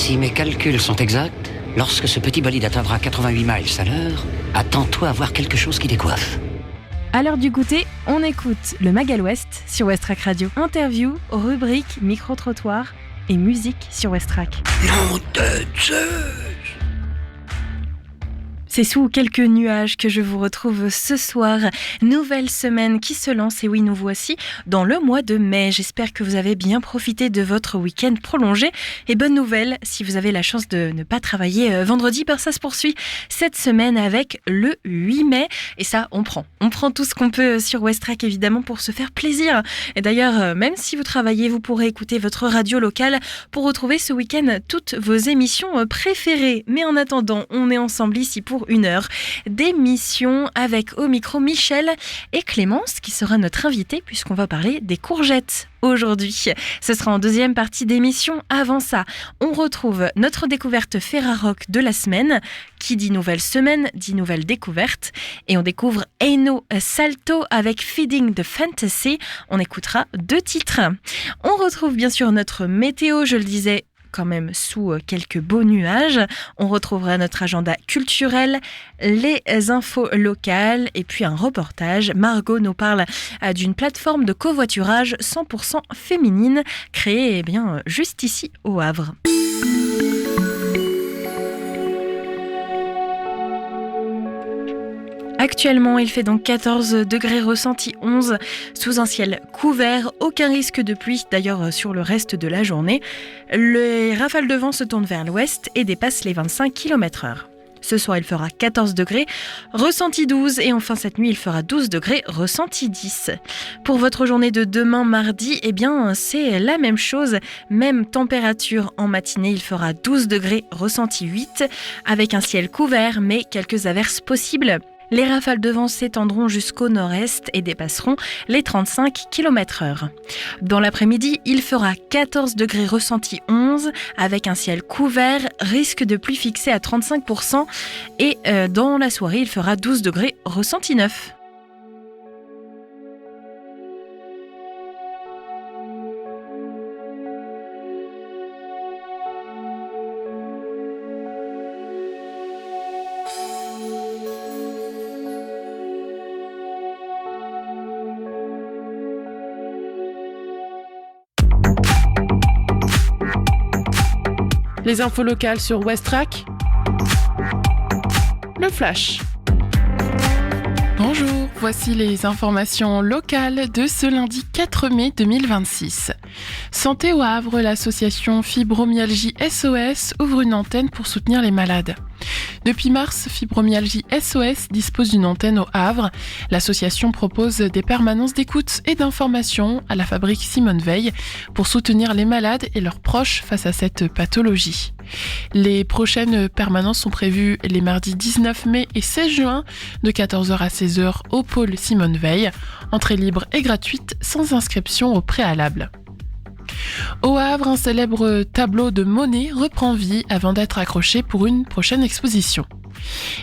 Si mes calculs sont exacts, lorsque ce petit bolide atteindra 88 miles à l'heure, attends-toi à voir quelque chose qui décoiffe. À l'heure du goûter, on écoute le Magal West sur Westrack Radio. Interview, rubrique, micro-trottoir et musique sur Westrack. Non de Zeus! C'est sous quelques nuages que je vous retrouve ce soir. Nouvelle semaine qui se lance et oui, nous voici dans le mois de mai. J'espère que vous avez bien profité de votre week-end prolongé. Et bonne nouvelle, si vous avez la chance de ne pas travailler vendredi, ça se poursuit cette semaine avec le 8 mai. Et ça, on prend tout ce qu'on peut sur Westrack évidemment pour se faire plaisir. Et d'ailleurs, même si vous travaillez, vous pourrez écouter votre radio locale pour retrouver ce week-end toutes vos émissions préférées. Mais en attendant, on est ensemble ici pour une heure d'émission avec au micro Michel et Clémence qui sera notre invitée puisqu'on va parler des courgettes aujourd'hui. Ce sera en deuxième partie d'émission. Avant ça, on retrouve notre découverte Ferrarock de la semaine. Qui dit nouvelle semaine, dit nouvelle découverte. Et on découvre Eino Salto avec Feeding the Fantasy. On écoutera 2 titres. On retrouve bien sûr notre météo, je le disais, quand même sous quelques beaux nuages. On retrouvera notre agenda culturel, les infos locales et puis un reportage. Margot nous parle d'une plateforme de covoiturage 100% féminine créée juste ici au Havre. Actuellement, il fait donc 14 degrés ressenti 11 sous un ciel couvert, aucun risque de pluie d'ailleurs sur le reste de la journée. Les rafales de vent se tournent vers l'ouest et dépassent les 25 km/h. Ce soir, il fera 14 degrés, ressenti 12 et enfin cette nuit, il fera 12 degrés, ressenti 10. Pour votre journée de demain mardi, c'est la même chose, même température en matinée, il fera 12 degrés, ressenti 8 avec un ciel couvert mais quelques averses possibles. Les rafales de vent s'étendront jusqu'au nord-est et dépasseront les 35 km/h. Dans l'après-midi, il fera 14 degrés ressenti 11 avec un ciel couvert, risque de pluie fixé à 35% et dans la soirée, il fera 12 degrés ressenti 9. Les infos locales sur Westrack. Le Flash. Bonjour, voici les informations locales de ce lundi 4 mai 2026. Santé au Havre, l'association Fibromyalgie SOS ouvre une antenne pour soutenir les malades. Depuis mars, Fibromyalgie SOS dispose d'une antenne au Havre. L'association propose des permanences d'écoute et d'information à la fabrique Simone Veil pour soutenir les malades et leurs proches face à cette pathologie. Les prochaines permanences sont prévues les mardis 19 mai et 16 juin de 14h à 16h au pôle Simone Veil. Entrée libre et gratuite sans inscription au préalable. Au Havre, un célèbre tableau de Monet reprend vie avant d'être accroché pour une prochaine exposition.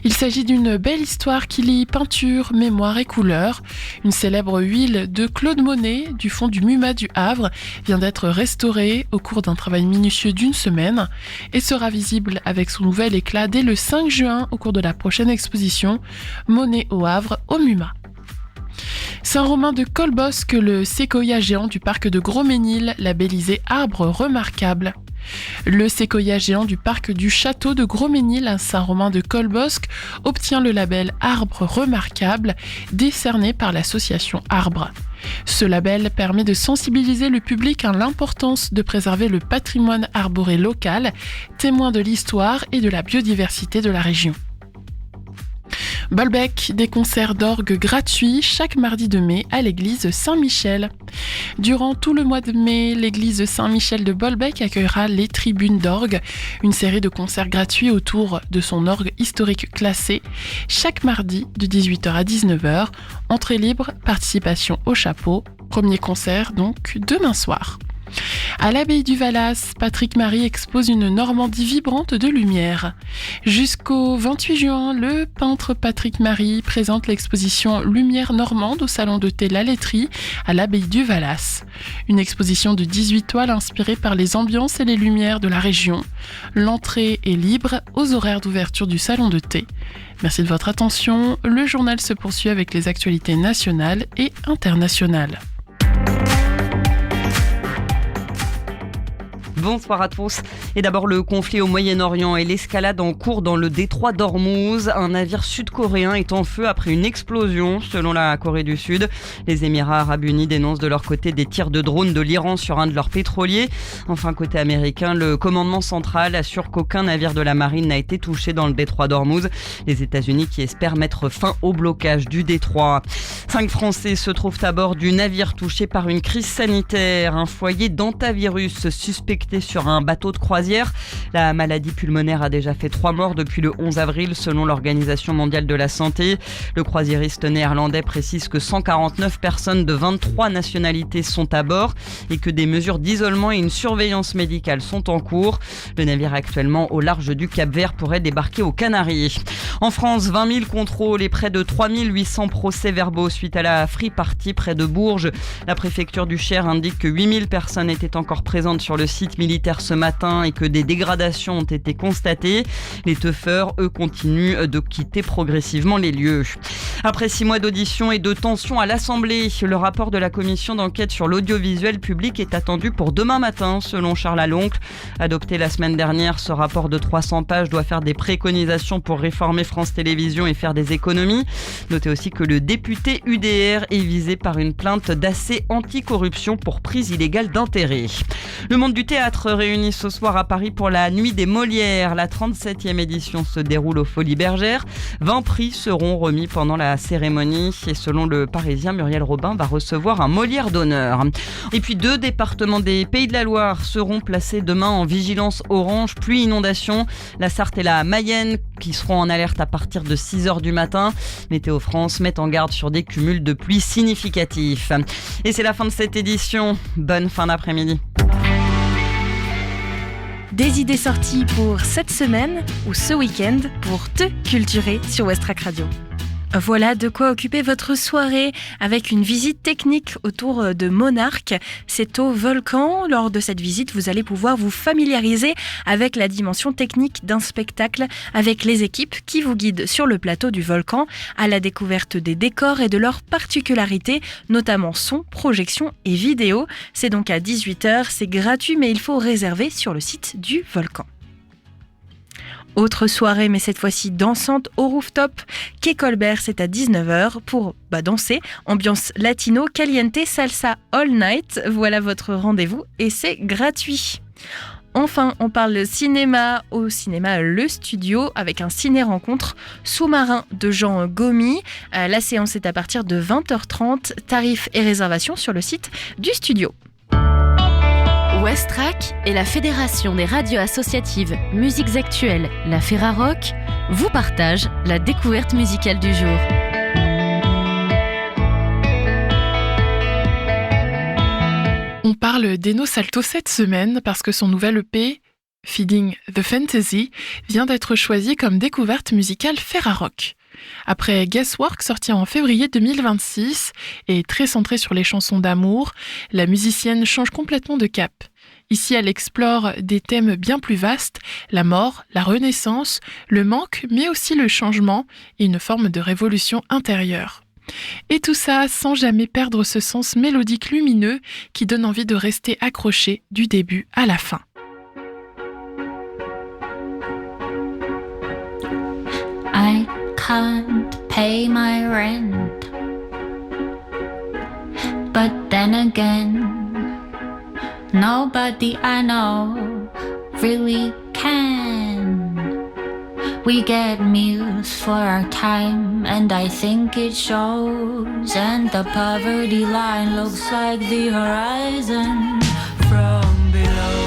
Il s'agit d'une belle histoire qui lie peinture, mémoire et couleur. Une célèbre huile de Claude Monet du fond du MUMA du Havre vient d'être restaurée au cours d'un travail minutieux d'une semaine et sera visible avec son nouvel éclat dès le 5 juin au cours de la prochaine exposition Monet au Havre au MUMA. Saint-Romain de Colbosc, le séquoia géant du parc de Gros-Ménil, labellisé arbre remarquable. Le séquoia géant du parc du château de Gros-Ménil à Saint-Romain de Colbosc obtient le label arbre remarquable décerné par l'association Arbre. Ce label permet de sensibiliser le public à l'importance de préserver le patrimoine arboré local, témoin de l'histoire et de la biodiversité de la région. Bolbec, des concerts d'orgue gratuits chaque mardi de mai à l'église Saint-Michel. Durant tout le mois de mai, l'église Saint-Michel de Bolbec accueillera les tribunes d'orgue, une série de concerts gratuits autour de son orgue historique classé, chaque mardi de 18h à 19h. Entrée libre, participation au chapeau. Premier concert donc demain soir. À l'abbaye du Valas, Patrick Marie expose une Normandie vibrante de lumière. Jusqu'au 28 juin, le peintre Patrick Marie présente l'exposition Lumière normande au salon de thé La Laiterie à l'abbaye du Valas. Une exposition de 18 toiles inspirée par les ambiances et les lumières de la région. L'entrée est libre aux horaires d'ouverture du salon de thé. Merci de votre attention. Le journal se poursuit avec les actualités nationales et internationales. Bonsoir à tous. Et d'abord le conflit au Moyen-Orient et l'escalade en cours dans le détroit d'Ormuz. Un navire sud-coréen est en feu après une explosion selon la Corée du Sud. Les Émirats arabes unis dénoncent de leur côté des tirs de drones de l'Iran sur un de leurs pétroliers. Enfin, côté américain, le commandement central assure qu'aucun navire de la marine n'a été touché dans le détroit d'Ormuz. Les États-Unis qui espèrent mettre fin au blocage du détroit. 5 Français se trouvent à bord du navire touché par une crise sanitaire. Un foyer d'hantavirus suspecté sur un bateau de croisière. La maladie pulmonaire a déjà fait 3 morts depuis le 11 avril selon l'Organisation mondiale de la santé. Le croisiériste néerlandais précise que 149 personnes de 23 nationalités sont à bord et que des mesures d'isolement et une surveillance médicale sont en cours. Le navire actuellement au large du Cap-Vert pourrait débarquer aux Canaries. En France, 20 000 contrôles et près de 3 800 procès-verbaux suite à la Free Party près de Bourges. La préfecture du Cher indique que 8 000 personnes étaient encore présentes sur le site militaire ce matin et que des dégradations ont été constatées. Les teufeurs, eux, continuent de quitter progressivement les lieux. Après 6 mois d'audition et de tension à l'Assemblée, le rapport de la commission d'enquête sur l'audiovisuel public est attendu pour demain matin, selon Charles Aloncle. Adopté la semaine dernière, ce rapport de 300 pages doit faire des préconisations pour réformer France Télévisions et faire des économies. Notez aussi que le député UDR est visé par une plainte d'AC anticorruption pour prise illégale d'intérêt. Le monde du théâtre réunit ce soir à Paris pour la Nuit des Molières. La 37e édition se déroule aux Folies Bergères. 20 prix seront remis pendant la cérémonie et selon le Parisien, Muriel Robin va recevoir un Molière d'honneur. Et puis 2 départements des Pays de la Loire seront placés demain en vigilance orange pluie inondation. La Sarthe et la Mayenne qui seront en alerte à partir de 6h du matin. Météo France met en garde sur des cumuls de pluie significatifs. Et c'est la fin de cette édition. Bonne fin d'après-midi. Des idées sorties pour cette semaine ou ce week-end pour te culturer sur Westrack Radio. Voilà de quoi occuper votre soirée avec une visite technique autour de Monarque. C'est au volcan. Lors de cette visite, vous allez pouvoir vous familiariser avec la dimension technique d'un spectacle avec les équipes qui vous guident sur le plateau du volcan à la découverte des décors et de leurs particularités, notamment son, projection et vidéo. C'est donc à 18h, c'est gratuit mais il faut réserver sur le site du volcan. Autre soirée, mais cette fois-ci dansante au rooftop. Quai Colbert, c'est à 19h pour danser. Ambiance latino, caliente, salsa all night. Voilà votre rendez-vous et c'est gratuit. Enfin, on parle cinéma au cinéma Le Studio avec un ciné-rencontre Sous-marin de Jean Gomy. La séance est à partir de 20h30. Tarifs et réservations sur le site du studio. Westrack et la Fédération des radios associatives Musiques Actuelles, la Ferrarock, vous partagent la découverte musicale du jour. On parle d'Eno Salto cette semaine parce que son nouvel EP, Feeding the Fantasy, vient d'être choisi comme découverte musicale Ferrarock. Après Guesswork, sorti en février 2026 et très centré sur les chansons d'amour, la musicienne change complètement de cap. Ici, elle explore des thèmes bien plus vastes, la mort, la renaissance, le manque, mais aussi le changement et une forme de révolution intérieure. Et tout ça sans jamais perdre ce sens mélodique lumineux qui donne envie de rester accroché du début à la fin. I can't pay my rent, but then again, nobody I know really can. We get meals for our time, and I think it shows. And the poverty line looks like the horizon from below.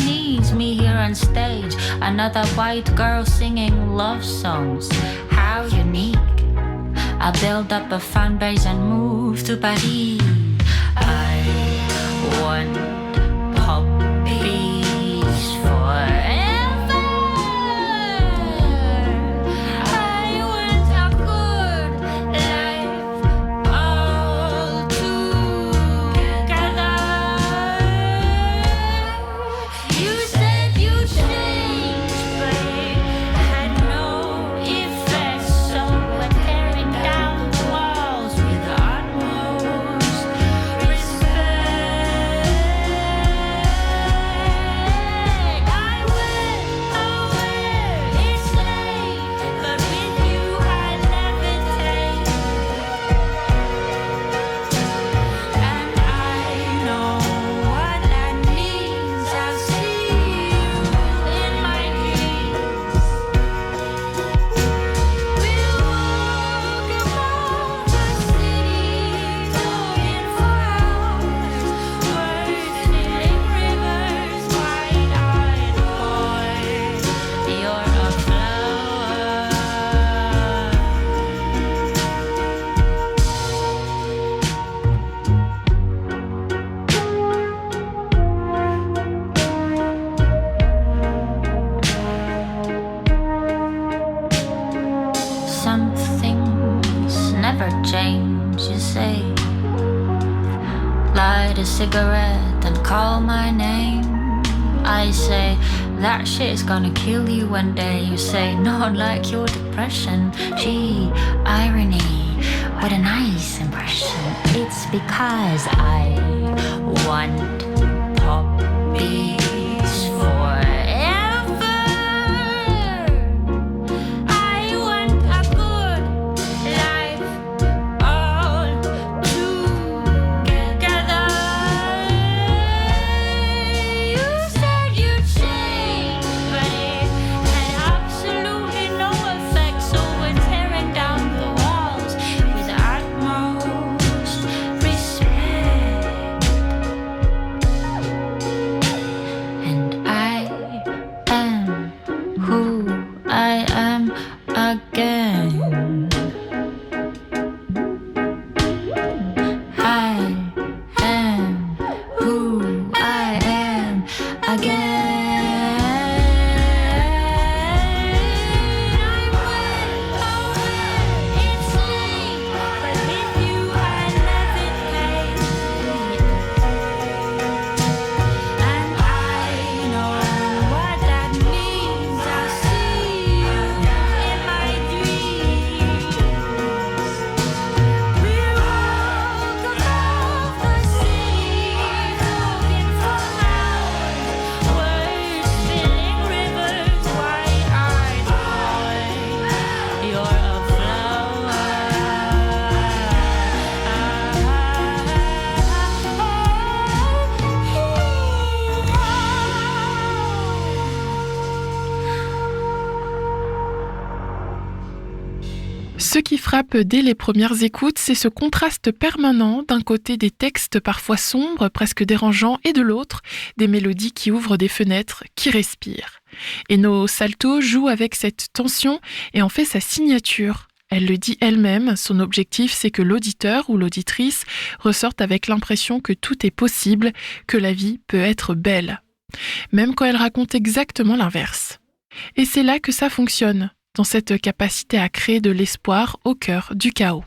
needs me here on stage. Another white girl singing love songs. How unique. I build up a fan base and move to Paris. I want puppies forever. I want a good life all together. You said you'd change, but it had no effect. So we're tearing down the walls with the utmost respect. I went away, it's late, but with you I levitate. And I know what that means. I see you in my dreams. We'll walk above the city, talking for hours. Words filling rivers, wide-eyed boy. You're a flower. Some things never change, you say. Light a cigarette and call my name. I say, that shit's gonna kill you one day. You say, not like your depression. Gee, irony, what a nice impression. It's because I want puppies forever. I want a good life all together. You said you'd change, but it had absolutely no effect. So we're tearing down the walls with utmost respect. And I am who I am again. I am who I am again. I went away, it's late, but with you I levitate. And I know what that means. I see you in my dreams. We walk above the city, talking for hours. Words filling rivers, wide-eyed boy. You're a Ce qui frappe dès les premières écoutes, c'est ce contraste permanent d'un côté des textes parfois sombres, presque dérangeants, et de l'autre, des mélodies qui ouvrent des fenêtres, qui respirent. Eno Salto joue avec cette tension et en fait sa signature. Elle le dit elle-même, son objectif c'est que l'auditeur ou l'auditrice ressorte avec l'impression que tout est possible, que la vie peut être belle. Même quand elle raconte exactement l'inverse. Et c'est là que ça fonctionne, dans cette capacité à créer de l'espoir au cœur du chaos.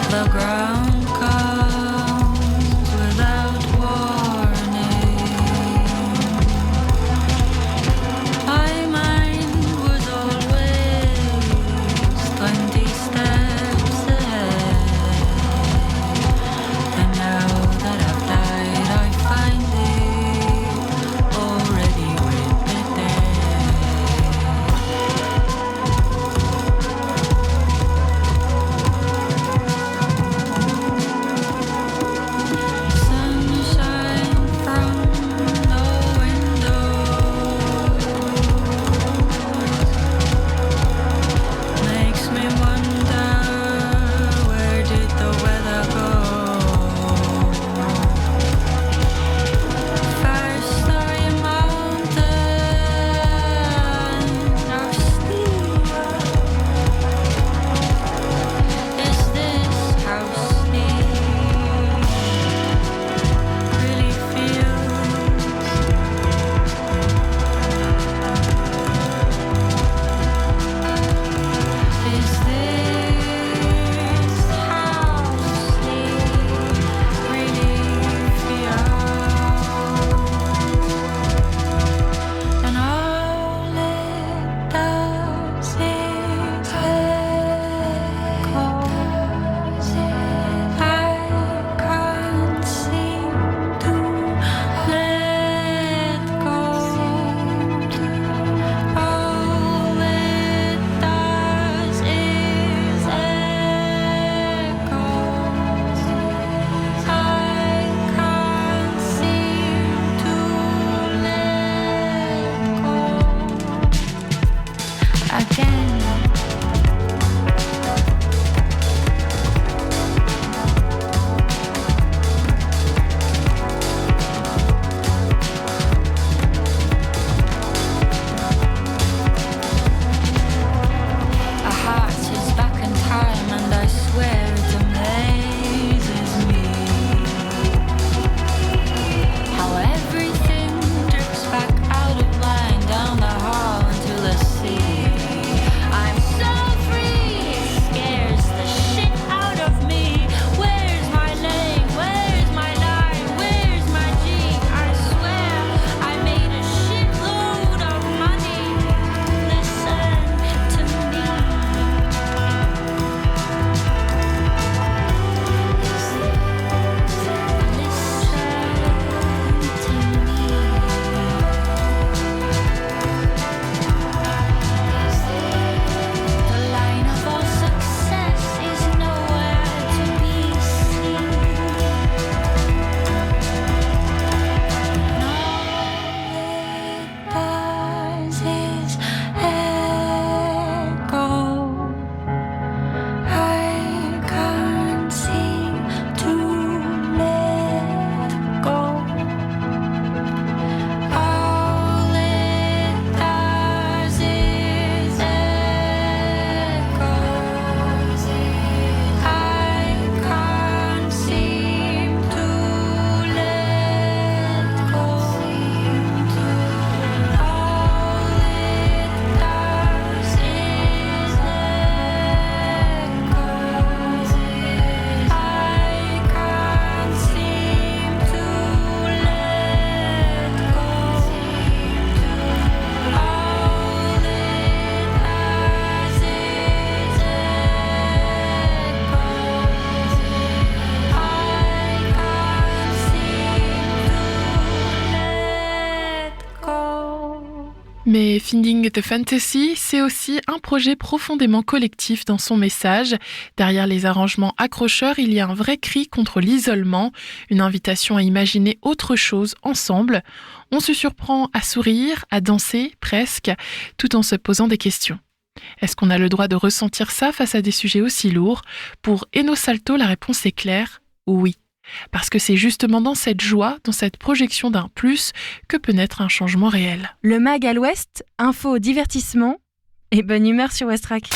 The ground comes without warning. My mind was always Mais Finding the Fantasy, c'est aussi un projet profondément collectif dans son message. Derrière les arrangements accrocheurs, il y a un vrai cri contre l'isolement, une invitation à imaginer autre chose ensemble. On se surprend à sourire, à danser, presque, tout en se posant des questions. Est-ce qu'on a le droit de ressentir ça face à des sujets aussi lourds ? Pour Eno Salto, la réponse est claire, oui. Parce que c'est justement dans cette joie, dans cette projection d'un plus, que peut naître un changement réel. Le MAG à l'Ouest, info, divertissement et bonne humeur sur Westrack.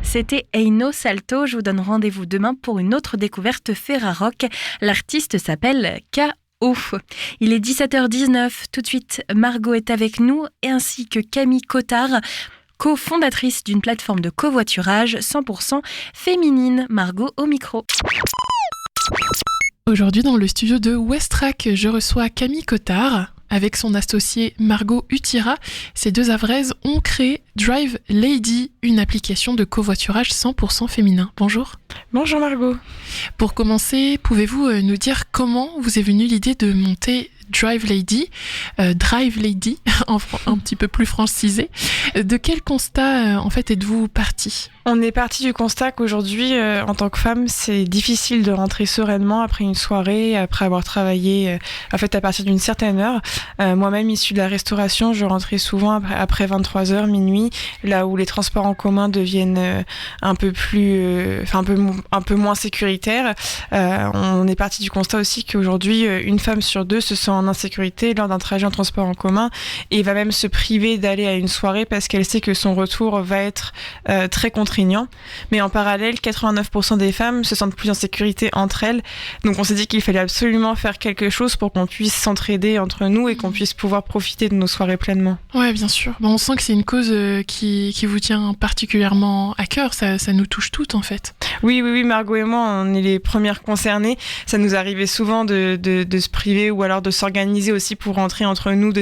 C'était Eno Salto. Je vous donne rendez-vous demain pour une autre découverte Ferrarock. L'artiste s'appelle K.O. Il est 17h19. Tout de suite, Margot est avec nous, et ainsi que Camille Cottard, cofondatrice d'une plateforme de covoiturage 100% féminine. Margot au micro. Aujourd'hui, dans le studio de Westrack, je reçois Camille Cottard. Avec son associée Margot Utira, ces deux Havraises ont créé Drive Lady, une application de covoiturage 100% féminin. Bonjour. Bonjour Margot. Pour commencer, pouvez-vous nous dire comment vous est venue l'idée de monter Drive Lady, un petit peu plus francisé. De quel constat en fait êtes-vous partie ? On est parti du constat qu'aujourd'hui, en tant que femme, c'est difficile de rentrer sereinement après une soirée, après avoir travaillé à partir d'une certaine heure. Moi-même, issue de la restauration, je rentrais souvent après 23h, minuit, là où les transports en commun deviennent un peu moins sécuritaires. On est parti du constat aussi qu'aujourd'hui, une femme sur deux se sent en insécurité lors d'un trajet en transport en commun et va même se priver d'aller à une soirée parce qu'elle sait que son retour va être très contraignant. Mais en parallèle, 89% des femmes se sentent plus en sécurité entre elles. Donc on s'est dit qu'il fallait absolument faire quelque chose pour qu'on puisse s'entraider entre nous et qu'on puisse pouvoir profiter de nos soirées pleinement. Ouais, bien sûr. On sent que c'est une cause qui vous tient particulièrement à cœur. Ça nous touche toutes en fait. Oui, Margot et moi, on est les premières concernées. Ça nous arrivait souvent de se priver ou alors de s'organiser aussi pour rentrer entre nous, de